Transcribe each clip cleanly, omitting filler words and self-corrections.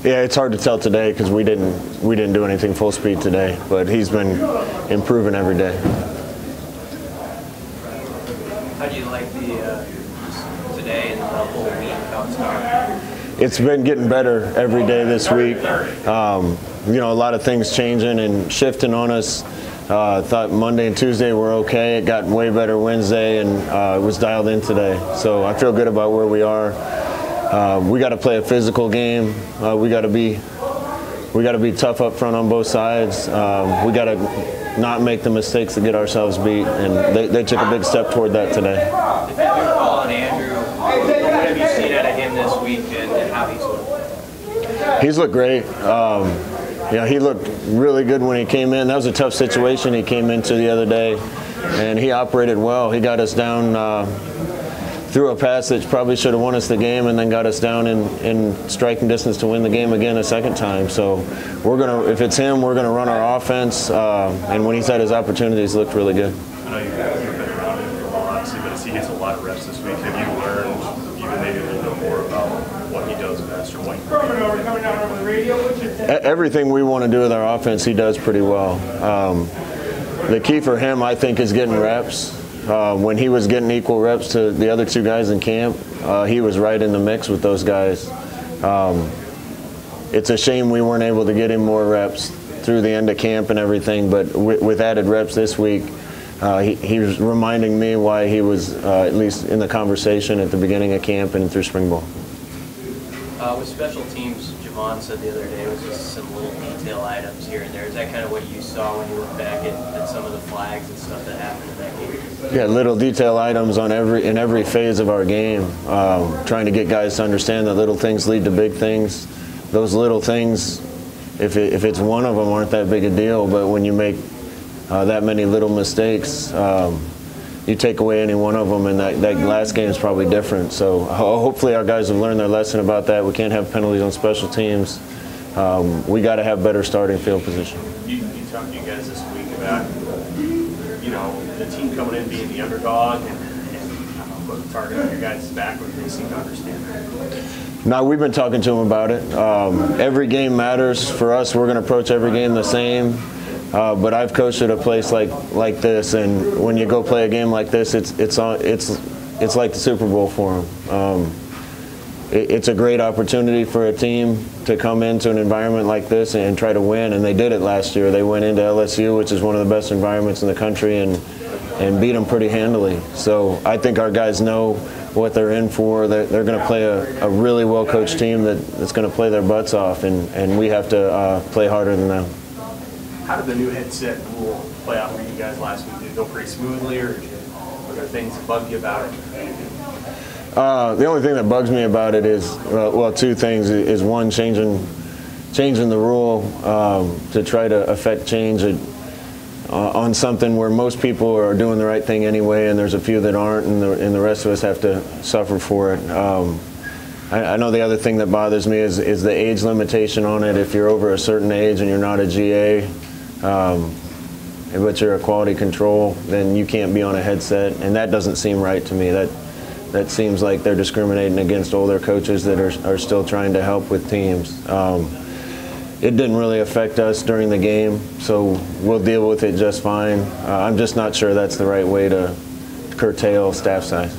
Yeah, it's hard to tell today because we didn't do anything full speed today, but he's been improving every day. How do you like the today and the whole week how it's gone? It's been getting better every day this week. You know, a lot of things changing and shifting on us. I thought Monday and Tuesday were okay. It got way better Wednesday, and it was dialed in today. So I feel good about where we are. We got to play a physical game. We got to be tough up front on both sides. We got to not make the mistakes that get ourselves beat, and they took a big step toward that today. If you could call on Andrew, what have you seen out of him this week and how he's looked? He's looked great. Yeah, he looked really good when he came in. That was a tough situation he came into the other day, and he operated well. He got us down through a pass that probably should have won us the game, and then got us down in striking distance to win the game again a second time. So if it's him, we're gonna run our offense. And when he's had his opportunities, looked really good. I know you've been around him for a while, obviously, but as he gets a lot of reps this week, have you learned even maybe a little bit more about what he does best or what Everything we want to do with our offense, he does pretty well. The key for him, I think, is getting reps. When he was getting equal reps to the other two guys in camp, he was right in the mix with those guys. It's a shame we weren't able to get him more reps through the end of camp and everything, but with added reps this week, he was reminding me why he was at least in the conversation at the beginning of camp and through spring ball. With special teams, Javon said the other day it was just some little detail items here and there. Is that kind of what you saw when you look back at some of the flags and stuff that happened in that game? Yeah, little detail items in every phase of our game, trying to get guys to understand that little things lead to big things. Those little things, if it's one of them, aren't that big a deal, but when you make that many little mistakes, you take away any one of them, and that last game is probably different. So hopefully our guys have learned their lesson about that. We can't have penalties on special teams. We got to have better starting field position. You talked to you guys this week about, you know, the team coming in being the underdog and put the target on your guys' back, but they seem to understand that. No, we've been talking to them about it. Every game matters for us. We're going to approach every game the same. But I've coached at a place like this, and when you go play a game like this, it's like the Super Bowl for them. It's a great opportunity for a team to come into an environment like this and try to win, and they did it last year. They went into LSU, which is one of the best environments in the country, and beat them pretty handily. So I think our guys know what they're in for. They're going to play a really well-coached team that's going to play their butts off, and we have to play harder than them. How did the new headset rule play out for you guys last week? Did it go pretty smoothly, or were there things that bugged you about it? The only thing that bugs me about it is, well, two things. Is one, changing the rule to try to affect change on something where most people are doing the right thing anyway, and there's a few that aren't, and the rest of us have to suffer for it. I know the other thing that bothers me is the age limitation on it. If you're over a certain age and you're not a GA, but you're a quality control, then you can't be on a headset, and that doesn't seem right to me. That seems like they're discriminating against older coaches that are still trying to help with teams. It didn't really affect us during the game, so we'll deal with it just fine. I'm just not sure that's the right way to curtail staff size.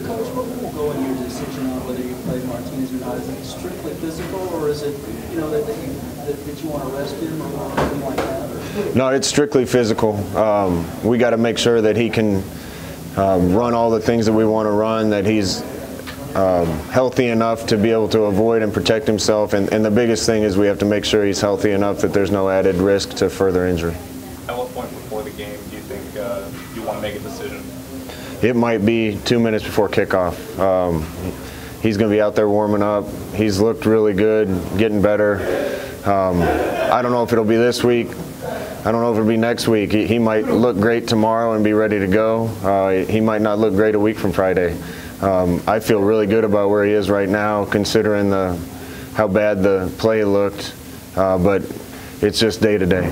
Coach, what will go in your decision on whether you play Martinez or not? Is it strictly physical, or is it, you know, that you want to rest him or something like that? No, it's strictly physical. We got to make sure that he can run all the things that we want to run, that he's healthy enough to be able to avoid and protect himself, and the biggest thing is we have to make sure he's healthy enough that there's no added risk to further injury. At what point before the game do you think you want to make a decision? It might be 2 minutes before kickoff. He's going to be out there warming up. He's looked really good, getting better. I don't know if it'll be this week. I don't know if it'll be next week. He might look great tomorrow and be ready to go. He might not look great a week from Friday. I feel really good about where he is right now, considering how bad the play looked, but it's just day to day.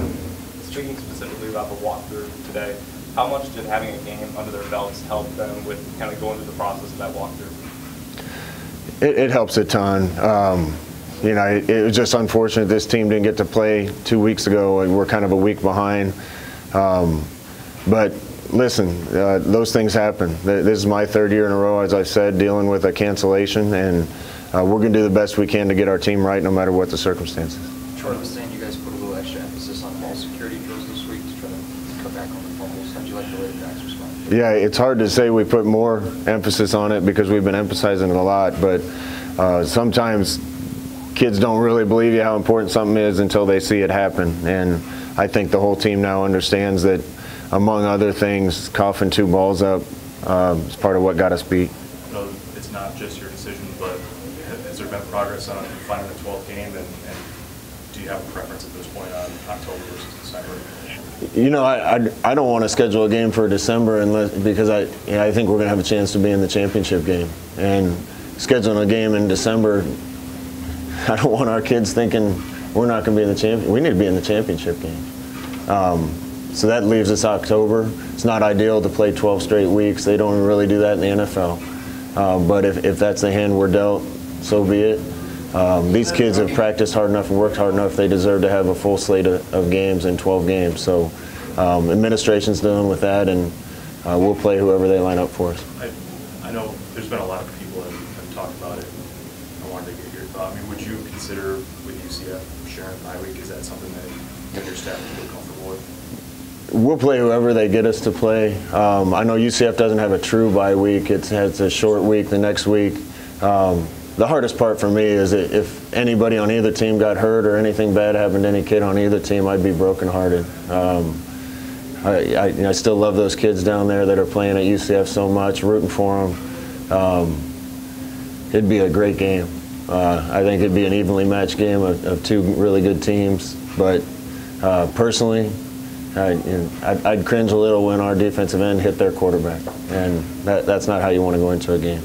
Speaking specifically about the walkthrough today, how much did having a game under their belts help them with kind of going through the process of that walkthrough? It helps a ton. You know, it was just unfortunate this team didn't get to play 2 weeks ago, and we're kind of a week behind. But listen, those things happen. This is my 3rd year in a row, as I said, dealing with a cancellation, and we're going to do the best we can to get our team right no matter what the circumstances. Troy was saying you guys put a little extra emphasis on ball security drills this week to try to cut back on the fumbles. How'd you like the way the backs responded? Yeah, it's hard to say we put more emphasis on it because we've been emphasizing it a lot, but sometimes kids don't really believe you how important something is until they see it happen. And I think the whole team now understands that, among other things, coughing 2 balls up is part of what got us beat. No, it's not just your decision, but has there been progress on finding the 12th game, and do you have a preference at this point on October versus December? You know, I don't want to schedule a game for December because I think we're going to have a chance to be in the championship game. And scheduling a game in December, I don't want our kids thinking we're not going to be in the championship. We need to be in the championship game. So that leaves us October. It's not ideal to play 12 straight weeks. They don't really do that in the NFL. But if that's the hand we're dealt, so be it. These kids have practiced hard enough and worked hard enough. They deserve to have a full slate of games in 12 games. So administration's dealing with that, and we'll play whoever they line up for us. I know there's been a lot of people that have talked about it. I wanted to get your thought. I mean, would you consider with UCF sharing bye week? Is that something that you and your staff would feel comfortable with? We'll play whoever they get us to play. I know UCF doesn't have a true bye week. It's a short week the next week. The hardest part for me is if anybody on either team got hurt or anything bad happened to any kid on either team, I'd be brokenhearted. I still love those kids down there that are playing at UCF so much, rooting for them. It'd be a great game. I think it'd be an evenly matched game of 2 really good teams. But personally, I'd cringe a little when our defensive end hit their quarterback, and that's not how you want to go into a game.